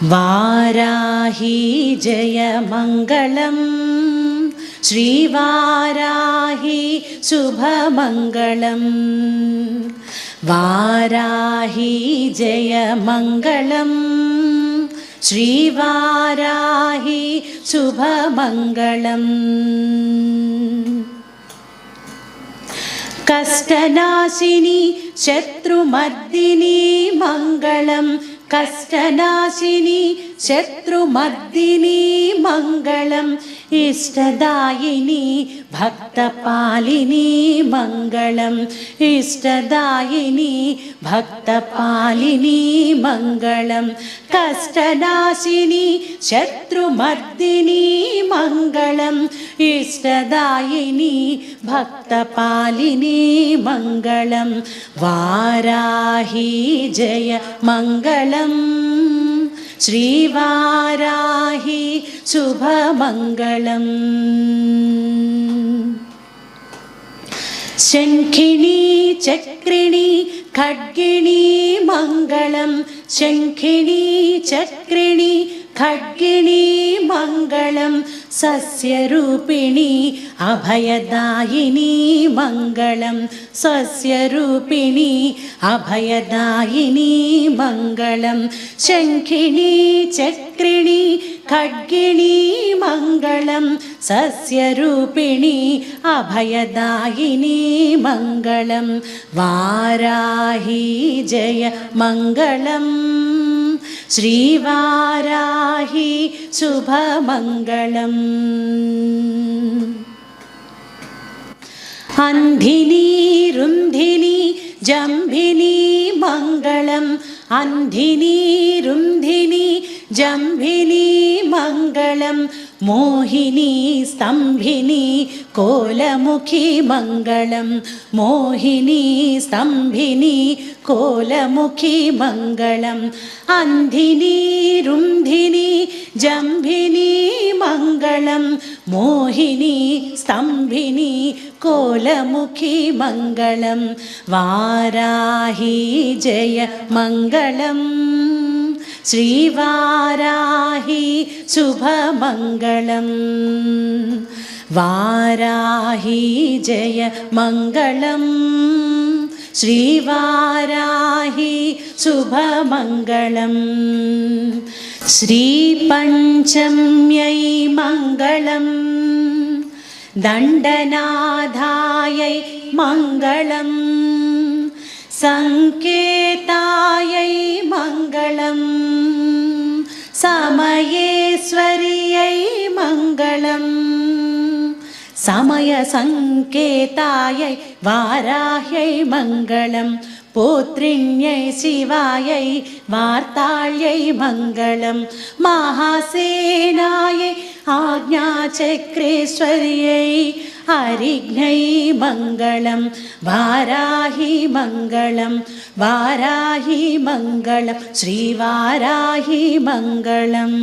वाराही जय मङ्गलं श्रीवाराही शुभमङ्गलं वाराही जय मङ्गलं श्रीवाराही शुभमङ्गलं कष्टनाशिनी शत्रुमर्दिनी मङ्गलं कष्टनाशिनी शत्रुमर्दिनी मङ्गलम् इष्टदायिनी भक्तपालिनी मङ्गलम् इष्टदायिनी भक्तपालिनी मङ्गलम् कष्टनाशिनी शत्रुमर्दिनी मङ्गलम् इष्टदायिनी भक्तपालिनी मङ्गलम् वाराही जय मङ्गलम् श्रीवाराही शुभमङ्गलम् शङ्खिनी चक्रिणी खड्गिणी मङ्गलं शङ्खिनी चक्रिणी खड्गिणी मङ्गलं सस्यरूपिणी अभयदायिनी मङ्गलं सस्यरूपिणी अभयदायिनी मङ्गलं शङ्खिनी चक्रिणी खड्गिणी मङ्गलं सस्यरूपिणी अभयदायिनी मङ्गलं वाराही जय मङ्गलम् श्रीवाराही शुभमङ्गलम् अन्धिनी रुन्धिनी जम्भिनी मङ्गलम् अन्धिनी रुन्धिनी जम्भिनी मङ्गलम् मोहिनी स्तम्भिनी कोलमुखी मङ्गलम् मोहिनी स्तम्भिनी कोलमुखी मङ्गलम् अन्धिनी रुन्धिनी जम्भिनी मङ्गलम् मोहिनी स्तम्भिनी कोलमुखी मङ्गलम् वाराही जय मङ्गलम् श्रीवाराही शुभमङ्गलम् वाराही जय मङ्गलम् श्रीवाराही शुभमङ्गलम् श्रीपञ्चम्यै मङ्गलम् दण्डनाथायै मङ्गलम् संकेतायै मङ्गलम् समयेश्वर्यै मङ्गलम् समयसङ्केतायै वाराह्यै मङ्गलम् पुत्रिण्यै शिवायै वार्ताळ्यै मङ्गलम् महासेनायै आज्ञाचक्रेश्वर्यै हरिघ्नै मङ्गलं वाराही मङ्गलं वाराही मङ्गलं श्रीवाराही मङ्गलम्।